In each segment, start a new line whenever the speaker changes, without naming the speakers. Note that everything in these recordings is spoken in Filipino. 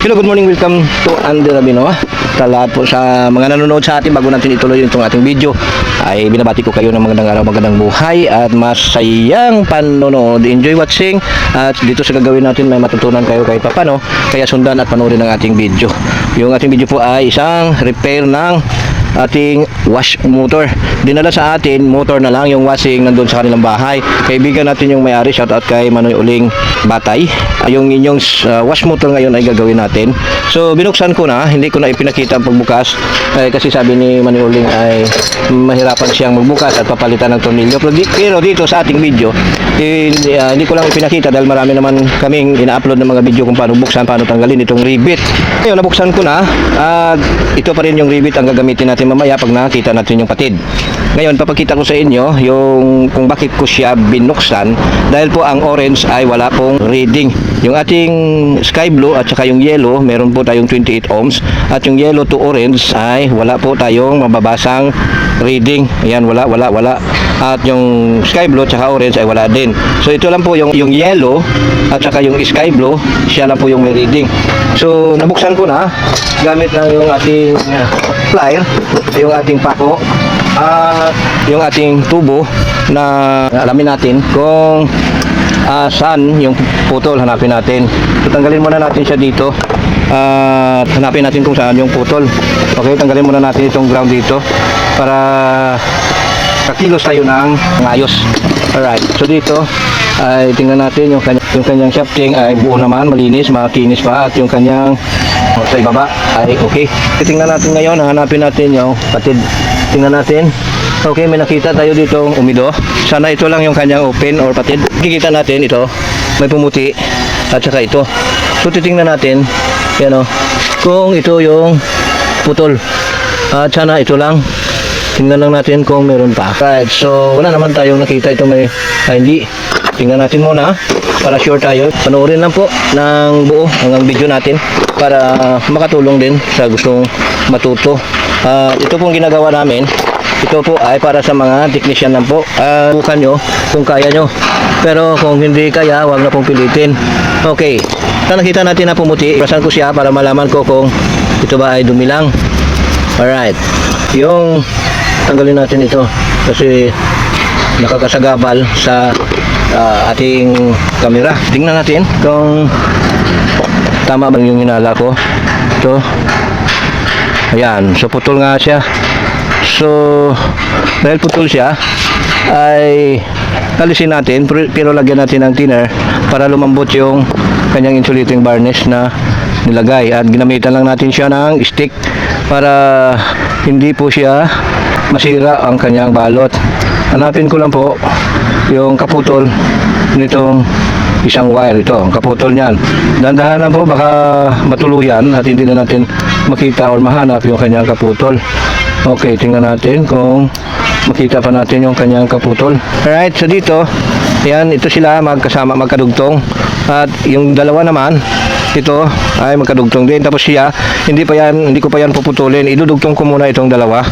Hello, good morning, welcome to Andy Rabino. Sa lahat po sa mga nanonood sa atin, bago natin ituloy itong ating video, ay binabati ko kayo ng magandang araw, magandang buhay at masayang panonood. Enjoy watching at dito sa gagawin natin may matutunan kayo kahit papano, kaya sundan at panoorin ang ating video. Yung ating video po ay isang repair ng ating wash motor. Dinala sa atin, motor na lang, yung washing nandun sa kanilang bahay. Kaibigan natin yung may-ari, shout out kay Manoy Uling Batay. Yung inyong wash motor ngayon ay gagawin natin. So binuksan ko na, hindi ko na ipinakita ang pagbukas kasi sabi ni Manoy Uling ay mahirapan siyang magbukas at papalitan ng tornilyo. Pero dito sa ating video, hindi ko lang ipinakita dahil marami naman kaming ina-upload ng mga video kung paano buksan, paano tanggalin itong rivet. Ngayon nabuksan ko na at ito pa rin yung rivet ang gagamitin natin mamaya pag nakita natin yung patid. Ngayon papakita ko sa inyo yung kung bakit ko siya binuksan, dahil po ang orange ay wala pong reading. Yung ating sky blue at saka yung yellow meron po tayong 28 ohms at yung yellow to orange ay wala po tayong mababasang reading. Ayan, wala at yung sky blue at saka orange ay wala din. So ito lang po yung yellow at saka yung sky blue, siya lang po yung may reading. So nabuksan ko na gamit na yung ating plier, yung ating pako at yung ating tubo na alamin natin kung saan yung putol, hanapin natin. So tanggalin muna natin siya dito at hanapin natin kung saan yung putol. Okay, tanggalin muna natin itong ground dito para kakilos tayo ng ayos. Alright, so dito ay tingnan natin yung kanyang shafting ay buo naman, malinis, makinis pa, at yung kanyang sa ibaba ay okay. Tingnan natin ngayon, hanapin natin yung patid. Tingnan natin. Okay, may nakita tayo dito umido. Sana ito lang yung kanyang open or patid. Kikita natin ito, may pumuti at saka ito. So titingnan natin, yan o, kung ito yung putol. At sana ito lang. Tingnan lang natin kung meron pa. Right, so wala naman tayong nakita ito may hindi. Tingnan natin muna para sure tayo. Panoorin lang po ng buo ang video natin para makatulong din sa gustong matuto. Ito pong ginagawa namin, ito po ay para sa mga technician lang po. Bukan nyo kung kaya nyo. Pero kung hindi kaya, huwag na pong pilitin. Okay, nakita natin na pumuti. Pasan ko siya para malaman ko kung ito ba ay dumilang. Alright, yung tanggalin natin ito kasi nakakasagabal sa ating camera. Tingnan natin kung tama ba yung hinala ko. Ito, ayan, so putol nga siya. So dahil putol siya ay alisin natin, pero lagyan natin ng thinner para lumambot yung kanyang insulating varnish na nilagay, at ginamitan lang natin siya ng stick para hindi po siya masira ang kanyang balot. Hanapin ko lang po yung kaputol nitong isang wire. Ito, ang kaputol niyan. Dandahan lang po, baka matuluyan at hindi na natin makita o mahanap yung kanyang kaputol. Okay, tingnan natin kung makita pa natin yung kanyang kaputol. Alright, so dito, yan, ito sila magkasama, magkadugtong. At yung dalawa naman, ito ay magkadugtong din. Tapos siya, hindi ko pa yan puputulin. Idudugtong ko muna itong dalawa.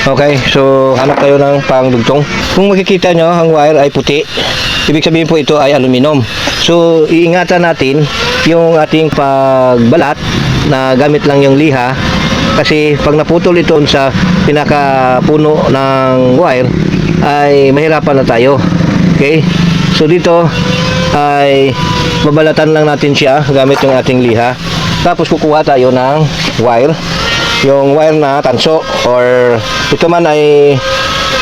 Okay, so hanap tayo ng pangdugtong. Kung makikita nyo, ang wire ay puti. Ibig sabihin po ito ay aluminum. So iingatan natin yung ating pagbalat na gamit lang yung liha, kasi pag naputol ito sa pinakapuno ng wire ay mahirapan na tayo. Okay, so dito ay babalatan lang natin siya gamit yung ating liha. Tapos kukuha tayo ng wire, yung wire na tanso, or ito man ay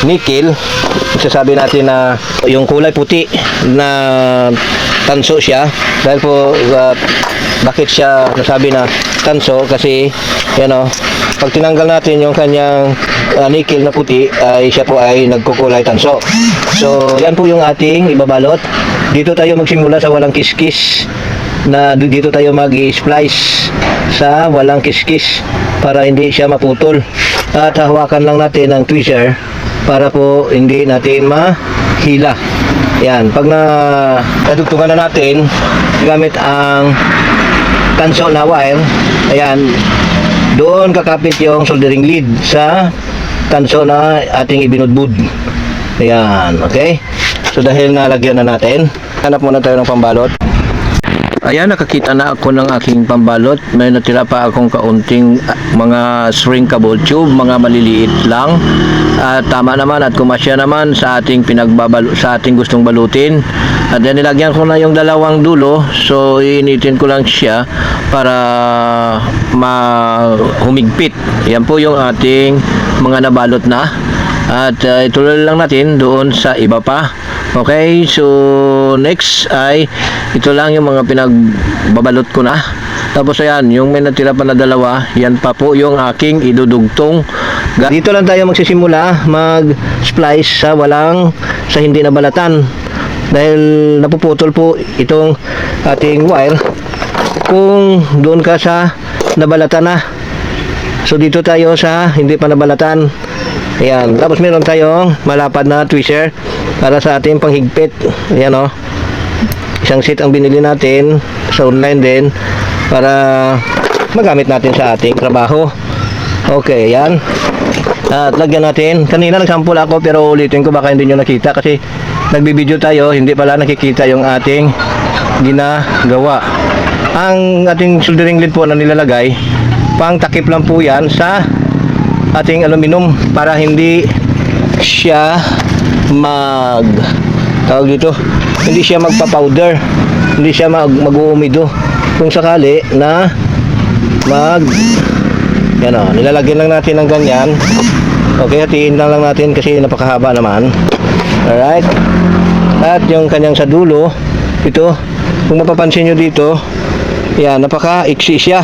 nickel. Sasabi natin na yung kulay puti na tanso siya, dahil po bakit siya nasabi na tanso, kasi yan o, pag tinanggal natin yung kanyang nickel na puti ay siya po ay nagkukulay tanso. So yan po yung ating ibabalot. Dito tayo magsimula sa walang kiskis, na dito tayo mag-splice sa walang kiskis para hindi siya maputol, at hawakan lang natin ng tweezer para po hindi natin mahila. Yan, pag nadugtungan na natin gamit ang tanso na wire, ayan, doon kakapit yung soldering lead sa tanso na ating ibinudbud. Ayan, okay. So dahil nalagyan na natin, hanap muna tayo ng pambalot. Ayan, nakakita na ako ng aking pambalot. May natira pa akong kaunting mga shrinkable tube, mga maliliit lang. At tama naman at kumasya naman sa ating sa ating gustong balutin. At then nilagyan ko na yung dalawang dulo. So iinitin ko lang siya para humigpit. Yan po yung ating mga nabalot na. At ituloy lang natin doon sa iba pa. Okay, so next ay ito lang yung mga pinagbabalot ko na. Tapos ayan, yung may natira pa na dalawa, yan pa po yung aking idudugtong. Dito lang tayo magsisimula mag-splice sa hindi nabalatan. Dahil napuputol po itong ating wire kung doon ka sa nabalatan na. So dito tayo sa hindi pa nabalatan. Ayan, tapos meron tayong malapad na tweezer para sa ating panghigpit. Ayan o. Isang set ang binili natin sa online din para magamit natin sa ating trabaho. Okay, ayan. At lagyan natin. Kanina nagsample ako pero ulitin ko baka hindi nyo nakita kasi nagbibideo tayo, hindi pala nakikita yung ating ginagawa. Ang ating soldering lead po na nilalagay, pang takip lang po yan sa ating aluminum para hindi siya hindi siya magpa-powder, hindi siya mag-uumido kung sakali na yan o, nilalagyan lang natin ng ganyan. Okay, hatiin lang natin kasi napakahaba naman. Alright, at yung kanyang sa dulo, ito, kung mapapansin nyo dito, yan, napaka-iksi siya.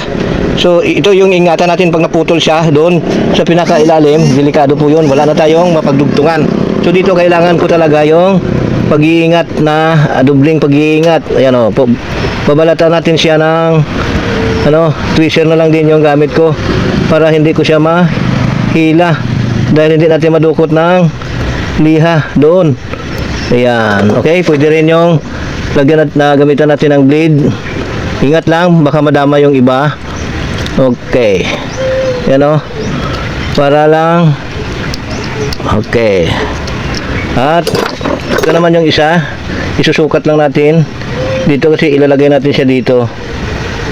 So ito yung ingatan natin pag naputol siya doon sa pinakailalim, delikado po yun, wala na tayong mapagdugtungan. So dito kailangan ko talaga yung pag-iingat na dubling pag-iingat. Ayan o, babalatan natin siya ng tweezer na lang din yung gamit ko para hindi ko siya mahila dahil hindi natin madukot ng liha doon. Ayan, okay, pwede rin yung lagyan na gamitan natin ng blade. Ingat lang, baka madama yung iba. Okay. Yan o. Para lang. Okay. At ito naman yung isa. Isusukat lang natin. Dito kasi ilalagay natin siya dito.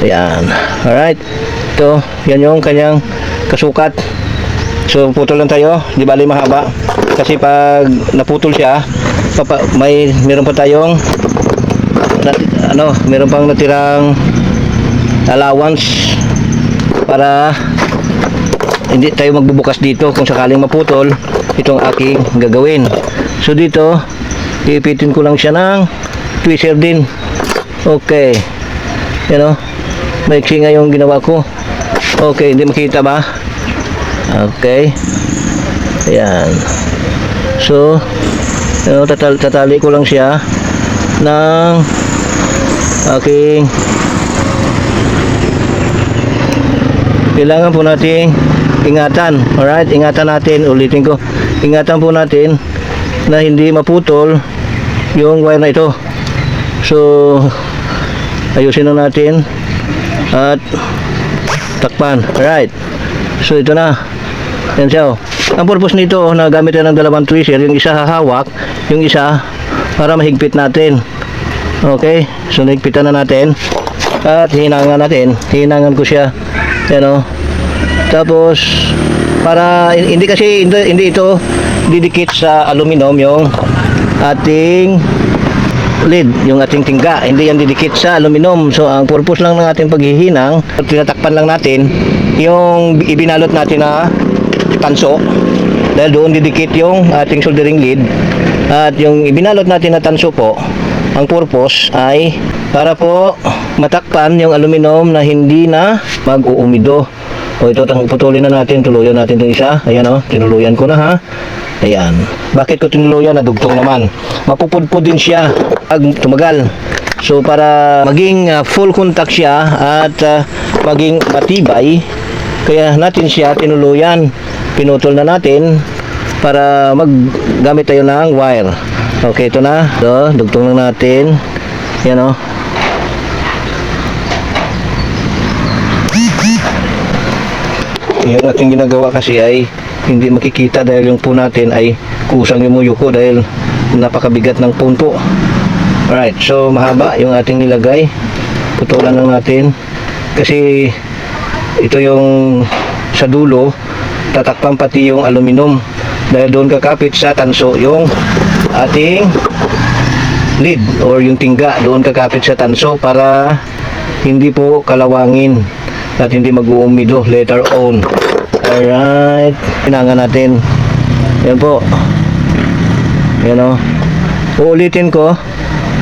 Ayan. Alright. Ito. Yan yung kanyang kasukat. So putol lang tayo. Di bali mahaba. Kasi pag naputol siya, meron pa tayong meron pang natirang allowance para hindi tayo magbubukas dito kung sakaling maputol itong aking gagawin. So dito iipitin ko lang siya ng tweezer din. Okay, yan o, maiksi nga yung ginawa ko. Okay, hindi makita ba? Okay, ayan. So tatali ko lang siya ng aking kailangan po natin ingatan. Alright, ingatan natin, ulitin ko, ingatan po natin na hindi maputol yung wire na ito. So ayusin na natin at takpan. Alright, so ito na, yan siya. Ang purpose nito na gamit ng dalawang tweezer, yung isa hahawak, yung isa para mahigpit natin. Okay, so nahigpitan na natin at hinangan ko siya. Yan o. Tapos para hindi ito didikit sa aluminum yung ating lid, yung ating tingga, hindi yan didikit sa aluminum. So ang purpose lang ng ating paghihinang, tinatakpan lang natin yung ibinalot natin na tanso dahil doon didikit yung ating soldering lead. At yung ibinalot natin na tanso po, ang purpose ay para po matakpan yung aluminum na hindi na mag-uumido. O ito, putulin na natin, tuluyan natin itong isa. Ayan o, tinuluyan ko na ha. Ayan. Bakit ko tinuluyan? Nadugtong naman. Mapupudpud din siya pag tumagal. So para maging full contact siya at maging matibay, kaya natin siya tinuluyan. Pinutol na natin para maggamit tayo ng wire. Okay, ito na. So, dugtong na natin. Yan o. Yung ating ginagawa kasi ay hindi makikita dahil yung po natin ay kusang yung muyuko dahil napakabigat ng punto. Alright, so mahaba yung ating nilagay. putulan lang natin. Kasi ito yung sa dulo, tatakpan pati yung aluminum. Dahil doon kakapit sa tanso yung ating lid or yung tingga. Doon kakapit sa tanso para hindi po kalawangin at hindi mag-uumido later on. Alright, pinangan natin. Yan po. Yan o. Uulitin ko,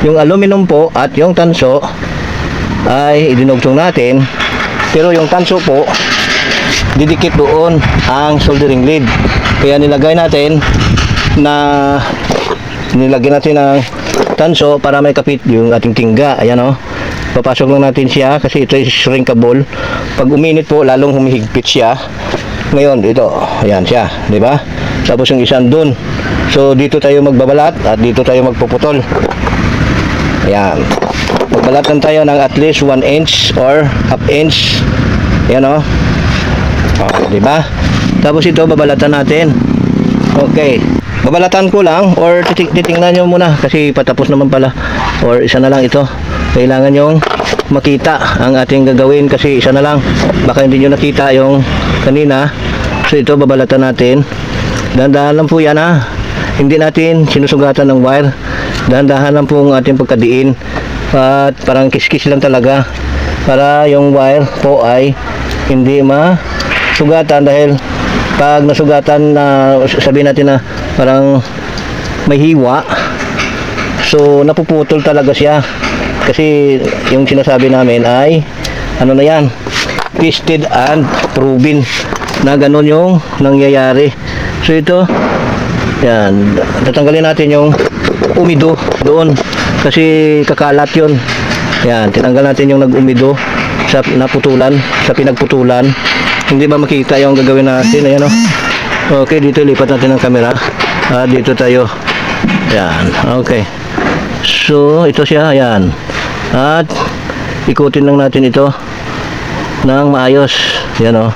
yung aluminum po at yung tanso ay idinugtong natin. Pero yung tanso po, didikit doon ang soldering lead. Kaya nilagay natin ng tanso para may kapit yung ating tingga. Ayan o. Papasok lang natin siya kasi ito is shrinkable. Pag uminit po, lalong humihigpit siya. Ngayon, ito, ayan siya, di ba? Tapos yung isang dun. So, dito tayo magbabalat at dito tayo magpuputol. Ayan. Magbalatan tayo ng at least 1 inch or half inch. Ayan o. Di ba? Tapos ito, babalatan natin. Okay. Babalatan ko lang or titingnan nyo muna kasi patapos naman pala. Or isa na lang ito. Kailangan yung makita ang ating gagawin kasi isa na lang. Baka hindi nyo nakita yung kanina. So ito babalatan natin. Dahan-dahan lang po yan ha. Hindi natin sinusugatan ng wire. Dahan-dahan lang po ang ating pagkadiin. At parang kiskis lang talaga. Para yung wire po ay hindi masugatan dahil pag nasugatan na sabihin natin na parang may hiwa. So napuputol talaga siya. Kasi yung sinasabi namin ay ano na yan, tested and proven na ganun yung nangyayari. So ito, yan, tatanggalin natin yung umido doon kasi kakalat yun. Yan, tinanggal natin yung nag-umido sa naputulan, sa pinagputulan. Hindi ba makita yung gagawin natin? Ayan o. Okay, dito lipat natin ang camera. Dito tayo. Yan, okay. So ito siya, yan. At ikutin lang natin ito ng maayos. Yan o.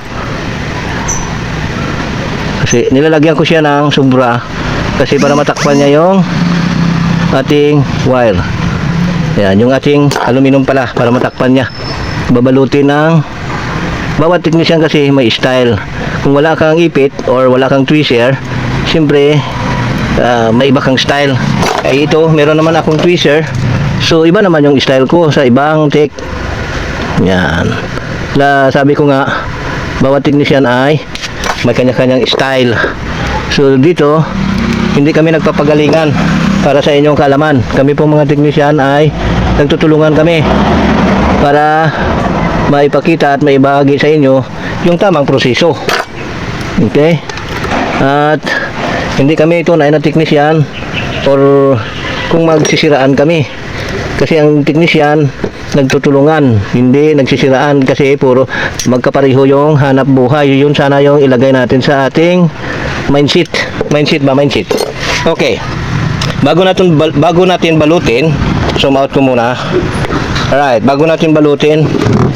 Kasi nilalagyan ko siya ng sobra kasi para matakpan niya yung ating wire. Yan, yung ating aluminum pala para matakpan niya. Babalutin ng bawat technician kasi may style. Kung wala kang ipit or wala kang tweezer, siyempre may iba kang style. Ay ito, meron naman akong tweezer. So iba naman yung style ko sa ibang tech. Yan. Sabi ko nga, bawat technician ay may kanya-kanyang style. So dito, hindi kami nagpapagalingan para sa inyong kaalaman. Kami po mga technician ay nagtutulungan kami para maipakita at maibahagi sa inyo yung tamang proseso. Okay? At hindi kami tunay na technician or kung magsisiraan kami. Kasi ang technician nagtutulungan, hindi nagsisiraan kasi puro magkapareho yung hanap buhay. Yun sana yung ilagay natin sa ating mindset. Mindset ba? Mindset. Okay. Bago natin balutin, zoom out ko muna. Alright, bago natin balutin,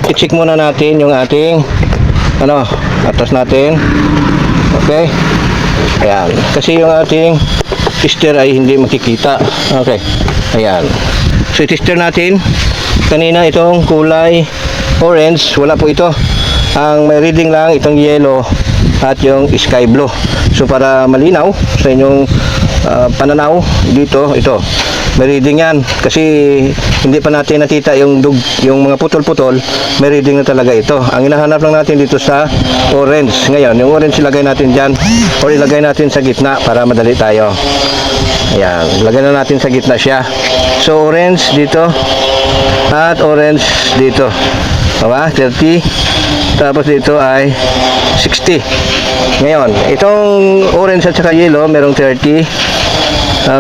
i-check muna natin yung ating atas natin. Okay? Ayan. Kasi yung ating tester ay hindi makikita. Okay. Ayan. So, tester natin. Kanina itong kulay orange, wala po ito. Ang may reading lang itong yellow at yung sky blue. So, para malinaw sa inyong pananaw dito, ito. May reading yan. Kasi hindi pa natin nakita yung mga putol-putol, may reading na talaga ito. Ang hinahanap lang natin dito sa orange. Ngayon, yung orange ilagay natin dyan or ilagay natin sa gitna para madali tayo. Ayan, ilagay na natin sa gitna siya. So, orange dito at orange dito. Diba? 30. Tapos dito ay 60. Ngayon, itong orange at saka yellow, merong 30.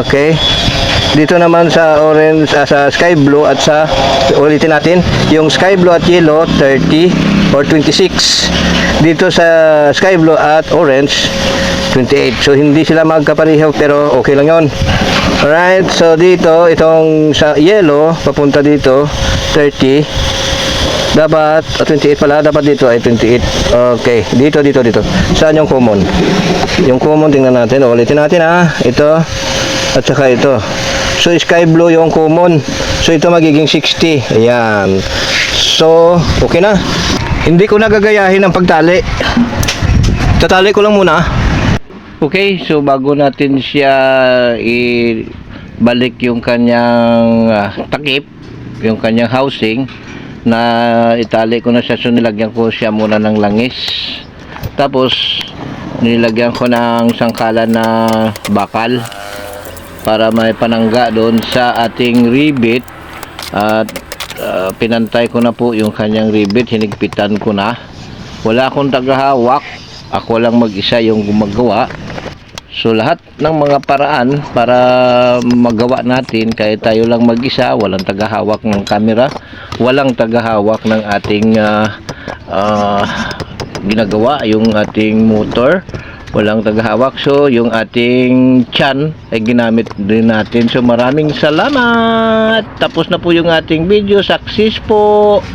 Okay. Dito naman sa orange, sa sky blue at sa, ulitin natin, yung sky blue at yellow, 30 or 26. Dito sa sky blue at orange, 28. So, hindi sila magkapareho pero okay lang yon. Alright, so dito, itong sa yellow, papunta dito, 30. Dapat, 28 pala, dapat dito ay 28. Okay, dito. Saan yung common? Yung common, tingnan natin. Ulitin natin ha. Ito, at saka ito. So, sky blue yung common. So, ito magiging 60. Ayan. So, okay na. Hindi ko nagagayahin ang pagtali. Tatali ko lang muna. Okay, so bago natin siya ibalik yung kanyang takip, yung kanyang housing, na itali ko na siya, so nilagyan ko siya muna ng langis. Tapos, nilagyan ko ng sangkalan na bakal para may panangga doon sa ating rivet. At pinantay ko na po yung kanyang rivet, hinigpitan ko na. Wala akong tagahawak, ako lang mag-isa yung gumagawa. So lahat ng mga paraan para magawa natin, kahit tayo lang mag-isa, walang tagahawak ng camera, walang tagahawak ng ating ginagawa, yung ating motor, walang tagahawak. So yung ating tiyan ay ginamit din natin. So maraming salamat. Tapos na po yung ating video. Success po.